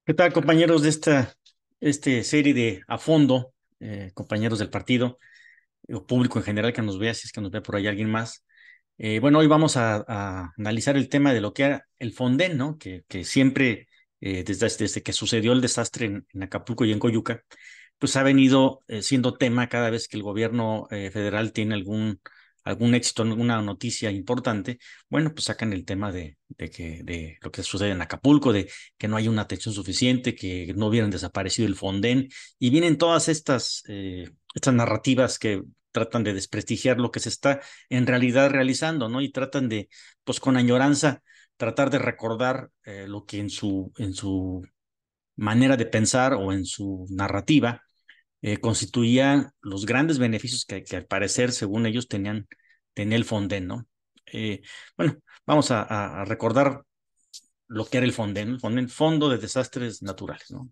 ¿Qué tal, compañeros de esta serie de A Fondo, compañeros del partido, o público en general que nos vea, si es que nos ve por ahí alguien más? Bueno, hoy vamos a analizar el tema de lo que era el Fonden, ¿no? Que siempre, desde que sucedió el desastre en Acapulco y en Coyuca, pues ha venido siendo tema cada vez que el gobierno federal tiene algún éxito, alguna noticia importante. Bueno, pues sacan el tema de lo que sucede en Acapulco, de que no hay una atención suficiente, que no hubieran desaparecido el Fonden, y vienen todas estas narrativas que tratan de desprestigiar lo que se está en realidad realizando, ¿no? Y tratan de, pues con añoranza, tratar de recordar lo que en su manera de pensar o en su narrativa constituía los grandes beneficios que al parecer, según ellos, tenía el Fonden, ¿no? Eh, bueno, vamos a recordar lo que era el Fonden, ¿no? El Fonden, Fondo de Desastres Naturales, ¿no?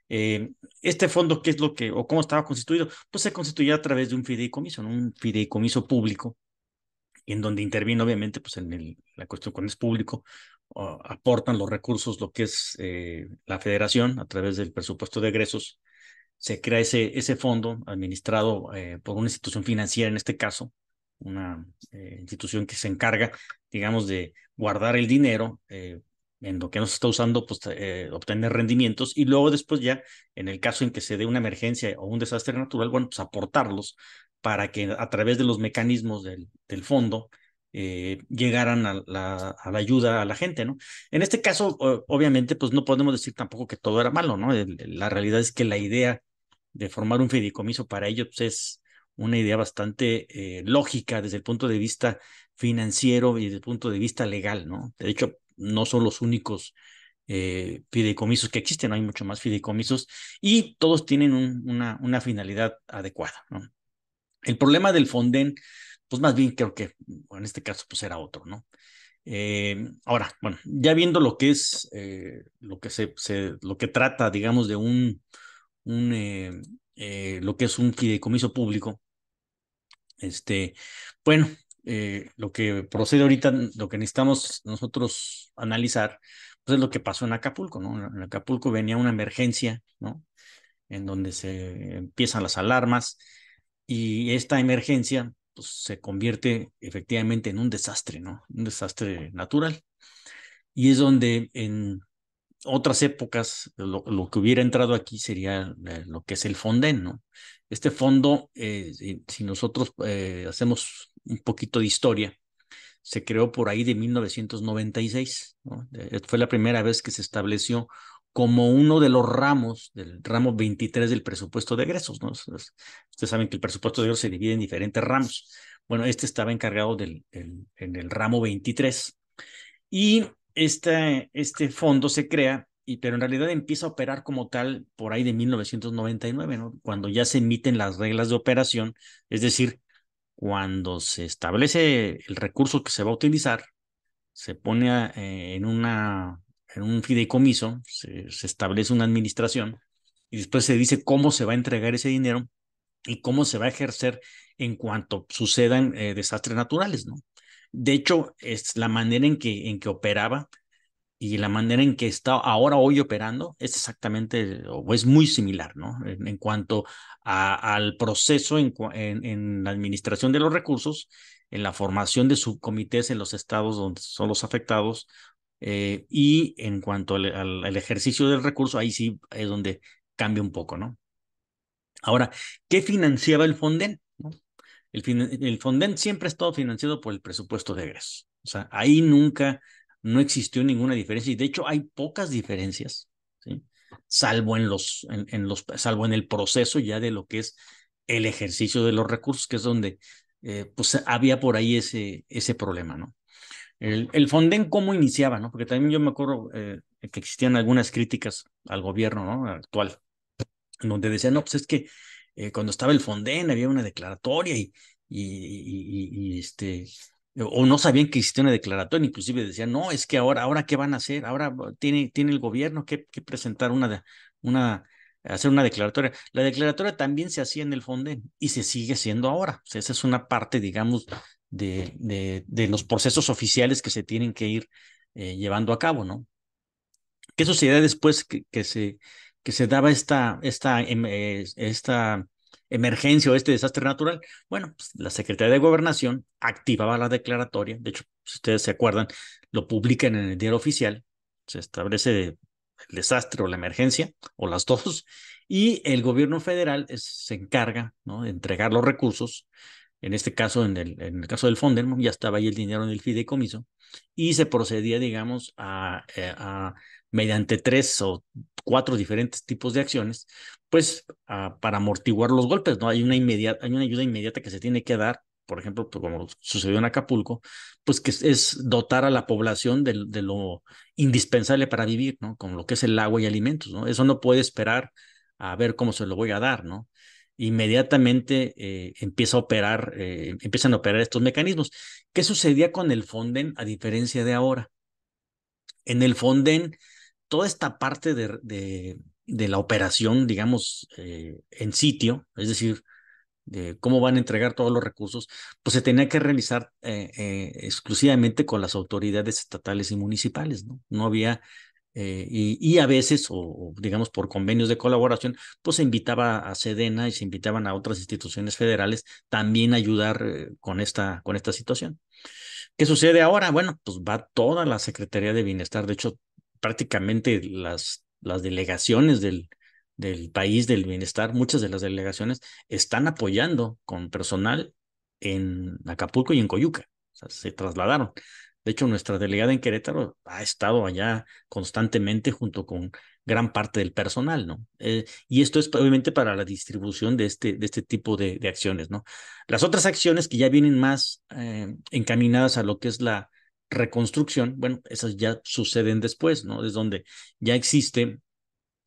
Eh, este fondo, ¿qué es lo que, o cómo estaba constituido? Pues se constituía a través de un fideicomiso, ¿no? Un fideicomiso público, en donde interviene, obviamente, pues la cuestión cuando es público, aportan los recursos, lo que es la federación, a través del presupuesto de egresos. Se crea ese fondo administrado por una institución financiera, en este caso, una institución que se encarga, digamos, de guardar el dinero en lo que no se está usando, pues obtener rendimientos y luego después ya, en el caso en que se dé una emergencia o un desastre natural, bueno, pues aportarlos para que a través de los mecanismos del fondo llegaran a la ayuda a la gente, ¿no? En este caso, obviamente, pues no podemos decir tampoco que todo era malo, ¿no? La realidad es que la idea de formar un fideicomiso para ellos pues, es una idea bastante lógica desde el punto de vista financiero y desde el punto de vista legal, ¿no? De hecho, no son los únicos fideicomisos que existen, ¿no? Hay mucho más fideicomisos y todos tienen una finalidad adecuada, ¿no? El problema del Fonden, pues más bien creo que bueno, en este caso pues era otro, ¿no? Ahora, bueno, ya viendo lo que es, lo que trata, digamos, de lo que es un fideicomiso público, este, bueno, lo que procede ahorita, lo que necesitamos nosotros analizar, pues es lo que pasó en Acapulco, ¿no? En Acapulco venía una emergencia, ¿no? En donde se empiezan las alarmas y esta emergencia, pues se convierte efectivamente en un desastre, ¿no? Un desastre natural. Y es donde en otras épocas, lo que hubiera entrado aquí sería lo que es el Fonden, ¿no? Este fondo, si nosotros hacemos un poquito de historia, se creó por ahí de 1996, ¿no? Fue la primera vez que se estableció como uno de los ramos del ramo 23 del presupuesto de egresos, ¿no? Ustedes saben que el presupuesto de egresos se divide en diferentes ramos. Bueno, este estaba encargado en el ramo 23 y este fondo se crea, pero en realidad empieza a operar como tal por ahí de 1999, ¿no? Cuando ya se emiten las reglas de operación, es decir, cuando se establece el recurso que se va a utilizar, se pone en un fideicomiso, se establece una administración y después se dice cómo se va a entregar ese dinero y cómo se va a ejercer en cuanto sucedan desastres naturales, ¿no? De hecho, es la manera en que operaba y la manera en que está ahora hoy operando es exactamente o es muy similar, ¿no? En cuanto al proceso en la administración de los recursos, en la formación de subcomités en los estados donde son los afectados y en cuanto al ejercicio del recurso, ahí sí es donde cambia un poco, ¿no? Ahora, ¿qué financiaba el Fonden? ¿No? El Fonden siempre ha estado financiado por el presupuesto de egresos. O sea, ahí nunca no existió ninguna diferencia y de hecho hay pocas diferencias, ¿sí? Salvo en el proceso ya de lo que es el ejercicio de los recursos, que es donde pues había por ahí ese problema, ¿no? El Fonden, ¿cómo iniciaba, no? Porque también yo me acuerdo que existían algunas críticas al gobierno, ¿no? Actual donde decían, no, pues es que cuando estaba el Fonden había una declaratoria o no sabían que existía una declaratoria, inclusive decían, no, es que ahora ¿qué van a hacer? Ahora tiene el gobierno que presentar una, hacer una declaratoria. La declaratoria también se hacía en el Fonden y se sigue haciendo ahora. O sea, esa es una parte, digamos, de los procesos oficiales que se tienen que ir llevando a cabo, ¿no? ¿Qué sucedía después que se daba esta emergencia o este desastre natural? Bueno, pues, la Secretaría de Gobernación activaba la declaratoria. De hecho, si ustedes se acuerdan, lo publican en el diario oficial. Se establece el desastre o la emergencia, o las dos, y el gobierno federal se encarga, ¿no?, de entregar los recursos. En este caso, en el caso del Fonden, ya estaba ahí el dinero en el fideicomiso y se procedía, digamos, mediante 3 o 4 diferentes tipos de acciones, pues para amortiguar los golpes, ¿no? Hay una ayuda inmediata que se tiene que dar, por ejemplo, pues, como sucedió en Acapulco, pues que es dotar a la población de lo indispensable para vivir, ¿no? Como lo que es el agua y alimentos, ¿no? Eso no puede esperar a ver cómo se lo voy a dar, ¿no? Inmediatamente empiezan a operar estos mecanismos. ¿Qué sucedía con el Fonden a diferencia de ahora? En el Fonden, toda esta parte de la operación, digamos, en sitio, es decir, de cómo van a entregar todos los recursos, pues se tenía que realizar exclusivamente con las autoridades estatales y municipales, ¿no? No había, y a veces, o digamos por convenios de colaboración, pues se invitaba a Sedena y se invitaban a otras instituciones federales también a ayudar con esta situación. ¿Qué sucede ahora? Bueno, pues va toda la Secretaría de Bienestar. De hecho, prácticamente las delegaciones del país del bienestar, muchas de las delegaciones están apoyando con personal en Acapulco y en Coyuca. O sea, se trasladaron. De hecho, nuestra delegada en Querétaro ha estado allá constantemente junto con gran parte del personal, ¿no? Y esto es obviamente para la distribución de este tipo de acciones, ¿no? Las otras acciones que ya vienen más encaminadas a lo que es la reconstrucción, bueno, esas ya suceden después, ¿no? Es donde ya existe,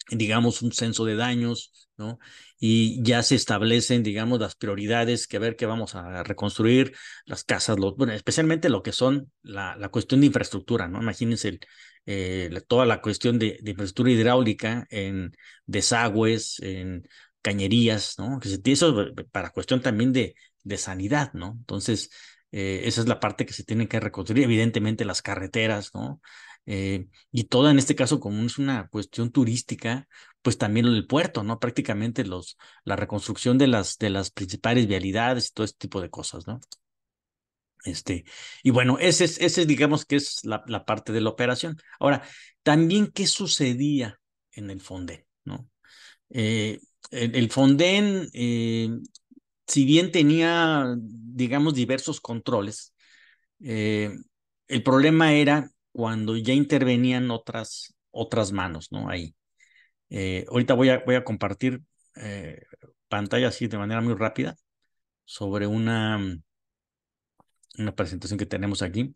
digamos, un censo de daños, ¿no? Y ya se establecen, digamos, las prioridades, que a ver qué vamos a reconstruir, las casas, bueno, especialmente lo que son la cuestión de infraestructura, ¿no? Imagínense toda la cuestión de infraestructura hidráulica en desagües, en cañerías, ¿no? Eso para cuestión también de sanidad, ¿no? Entonces, esa es la parte que se tiene que reconstruir, evidentemente las carreteras, ¿no? Y toda en este caso, como es una cuestión turística, pues también el puerto, ¿no? Prácticamente la reconstrucción de las principales vialidades y todo este tipo de cosas, ¿no? Este, y bueno, digamos que es la parte de la operación. Ahora, también, ¿qué sucedía en el Fonden, ¿no? Eh, el Fonden, si bien tenía, digamos, diversos controles, eh, el problema era cuando ya intervenían otras manos, ¿no? Ahí. Ahorita voy a compartir pantalla así de manera muy rápida sobre una presentación que tenemos aquí.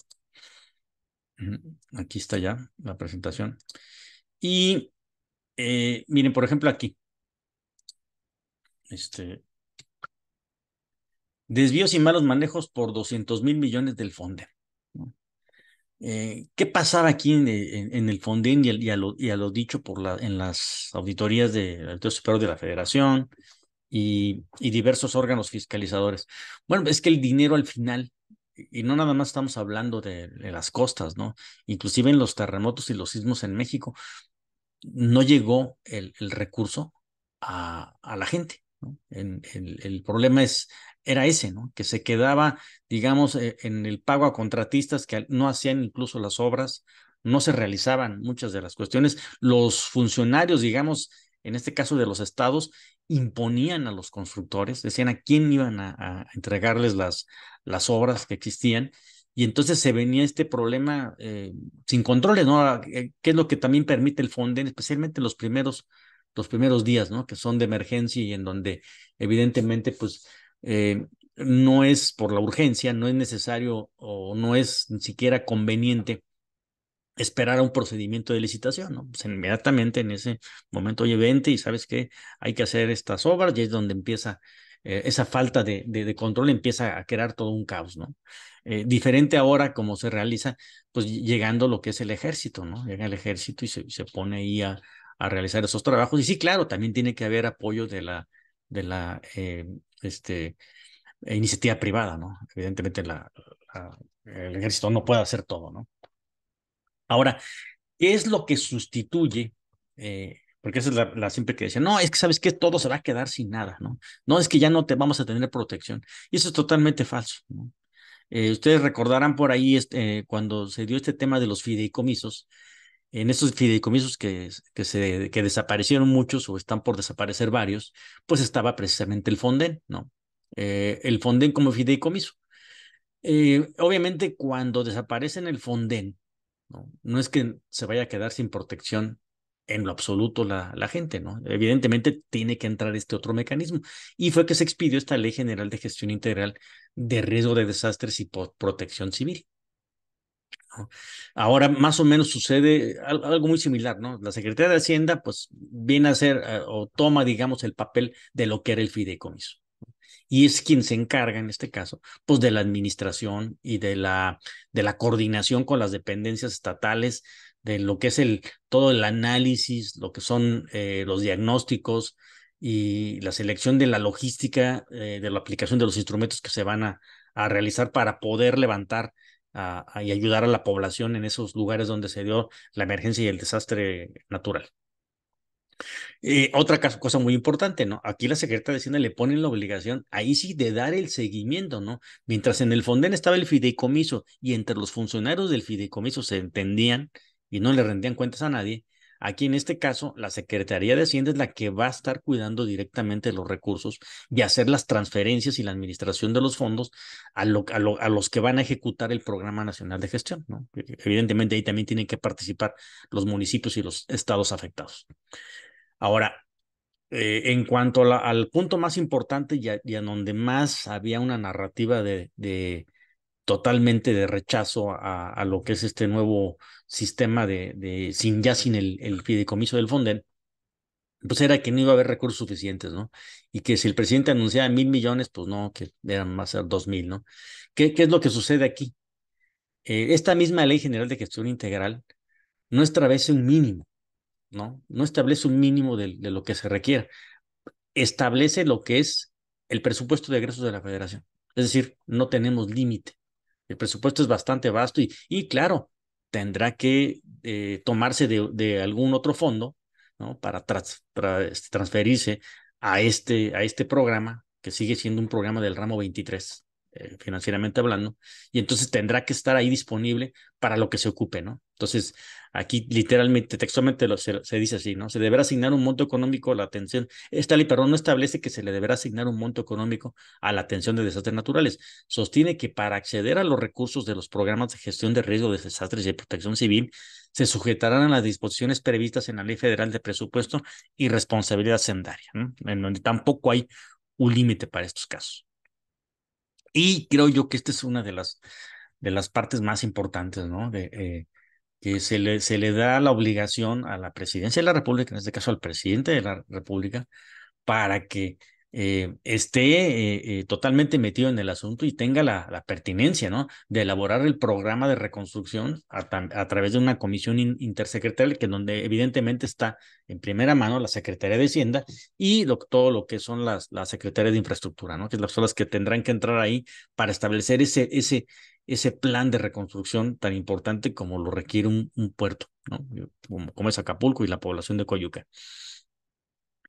Ujú. Aquí está ya la presentación. Y miren, por ejemplo, aquí, este, desvíos y malos manejos por 200.000 millones del Fonden, ¿no? ¿Qué pasaba aquí en el Fonden y a lo dicho en las auditorías del Auditorio Superior de la Federación y diversos órganos fiscalizadores? Bueno, es que el dinero al final, y no nada más estamos hablando de las costas, ¿no? Inclusive en los terremotos y los sismos en México, no llegó el recurso a la gente, ¿no? El problema era ese, ¿no? Que se quedaba, digamos, en el pago a contratistas que no hacían incluso las obras, no se realizaban muchas de las cuestiones. Los funcionarios, digamos, en este caso de los estados, imponían a los constructores, decían a quién iban a entregarles las obras que existían. Y entonces se venía este problema sin controles, ¿no? ¿Qué es lo que también permite el Fonden, especialmente los primeros días, ¿no? Que son de emergencia y en donde evidentemente, pues, no es por la urgencia, no es necesario o no es ni siquiera conveniente esperar a un procedimiento de licitación, ¿no? Pues inmediatamente en ese momento, oye, vente y sabes que hay que hacer estas obras y es donde empieza esa falta de control, empieza a crear todo un caos, ¿no? Diferente ahora como se realiza, pues llegando lo que es el ejército, ¿no? Llega el ejército y se pone ahí a realizar esos trabajos. Y sí, claro, también tiene que haber apoyo de la iniciativa privada, ¿no? Evidentemente el ejército no puede hacer todo, ¿no? Ahora, ¿Qué es lo que sustituye? Porque esa es la siempre que decía, no, es que sabes que todo se va a quedar sin nada, ¿no? No, es que ya no te vamos a tener protección. Y eso es totalmente falso, ¿no? Ustedes recordarán por ahí cuando se dio este tema de los fideicomisos, en esos fideicomisos que desaparecieron muchos o están por desaparecer varios, pues estaba precisamente el Fonden, ¿no? El Fonden como fideicomiso. Obviamente, cuando desaparecen el Fonden, ¿no? No es que se vaya a quedar sin protección en lo absoluto la gente, ¿no? Evidentemente tiene que entrar este otro mecanismo. Y fue que se expidió esta Ley General de Gestión Integral de Riesgo de Desastres y Protección Civil, ¿no? Ahora más o menos sucede algo muy similar, ¿no? La Secretaría de Hacienda, pues, viene a ser o toma, digamos, el papel de lo que era el fideicomiso y es quien se encarga en este caso, pues de la administración y de la coordinación con las dependencias estatales, de lo que es todo el análisis, lo que son los diagnósticos y la selección de la logística, de la aplicación de los instrumentos que se van a realizar para poder levantar y ayudar a la población en esos lugares donde se dio la emergencia y el desastre natural. Otra cosa muy importante, ¿no? Aquí la Secretaría de Hacienda le pone la obligación, ahí sí, de dar el seguimiento, ¿no? Mientras en el Fonden estaba el fideicomiso y entre los funcionarios del fideicomiso se entendían y no le rendían cuentas a nadie, aquí en este caso la Secretaría de Hacienda es la que va a estar cuidando directamente los recursos y hacer las transferencias y la administración de los fondos a los que van a ejecutar el Programa Nacional de Gestión, ¿no? Evidentemente ahí también tienen que participar los municipios y los estados afectados. Ahora, en cuanto al punto más importante y a donde más había una narrativa de totalmente de rechazo a lo que es este nuevo sistema sin el fideicomiso del Fonden, pues era que no iba a haber recursos suficientes, ¿no? Y que si el presidente anunciaba 1,000 millones, pues no, que eran más 2,000, ¿no? ¿Qué es lo que sucede aquí? Esta misma Ley General de Gestión Integral no establece un mínimo, ¿no? No establece un mínimo de lo que se requiere, establece lo que es el presupuesto de egresos de la federación. Es decir, no tenemos límite. El presupuesto es bastante vasto y claro, tendrá que tomarse de algún otro fondo, ¿no? Para transferirse a este programa, que sigue siendo un programa del ramo 23, financieramente hablando, y entonces tendrá que estar ahí disponible para lo que se ocupe, ¿no? Entonces, aquí literalmente, textualmente se dice así, ¿no? Se deberá asignar un monto económico a la atención. Esta ley, perdón, no establece que se le deberá asignar un monto económico a la atención de desastres naturales. Sostiene que para acceder a los recursos de los programas de gestión de riesgo de desastres y de protección civil, se sujetarán a las disposiciones previstas en la Ley Federal de Presupuesto y Responsabilidad Hacendaria, ¿no? En donde tampoco hay un límite para estos casos. Y creo yo que esta es una de las partes más importantes, ¿no? Que se le da la obligación a la presidencia de la República, en este caso al presidente de la República, para que esté totalmente metido en el asunto y tenga la pertinencia, ¿no? De elaborar el programa de reconstrucción a través de una comisión intersecretarial, que donde evidentemente está en primera mano la Secretaría de Hacienda y todo lo que son las Secretarías de Infraestructura, ¿no? Que son las que tendrán que entrar ahí para establecer ese plan de reconstrucción tan importante como lo requiere un puerto, ¿no? Como es Acapulco y la población de Coyuca.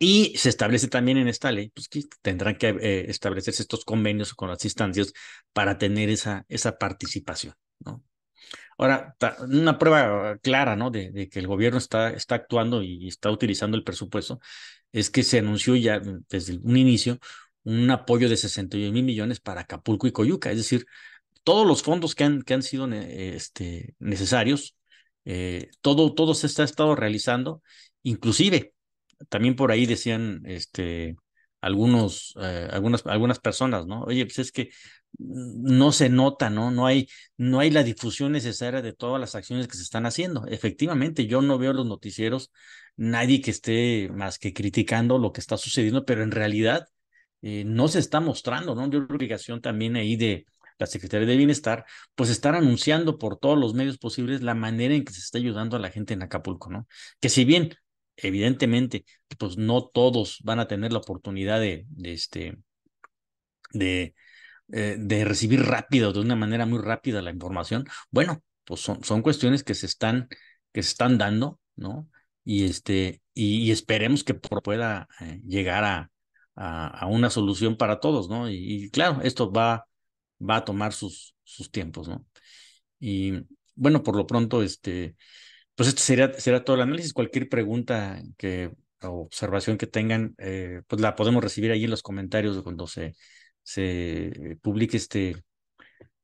Y se establece también en esta ley, pues que tendrán que establecerse estos convenios con las instancias para tener esa participación, ¿no? Ahora, una prueba clara, ¿no? De que el gobierno está actuando y está utilizando el presupuesto, es que se anunció ya desde un inicio un apoyo de 61,000 millones para Acapulco y Coyuca, es decir, todos los fondos que han sido necesarios, todo se ha estado realizando, inclusive también por ahí decían algunas personas, ¿no? Oye, pues es que no se nota, ¿no? No hay la difusión necesaria de todas las acciones que se están haciendo. Efectivamente, yo no veo los noticieros, nadie que esté más que criticando lo que está sucediendo, pero en realidad no se está mostrando, ¿no? Yo la obligación también ahí de la Secretaría de Bienestar, pues estar anunciando por todos los medios posibles la manera en que se está ayudando a la gente en Acapulco, ¿no? Que si bien, evidentemente, pues no todos van a tener la oportunidad de recibir rápido, de una manera muy rápida la información, bueno, pues son cuestiones que se están que se están dando, ¿no? Y esperemos que pueda llegar a una solución para todos, ¿no? Y claro, esto va a tomar sus tiempos, ¿no? Y bueno, por lo pronto, pues este será todo el análisis. Cualquier pregunta o observación que tengan, pues la podemos recibir ahí en los comentarios cuando se publique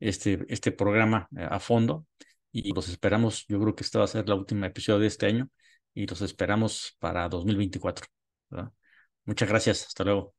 este programa a fondo. Y los esperamos, yo creo que esta va a ser la última episodio de este año y los esperamos para 2024, ¿verdad? Muchas gracias, hasta luego.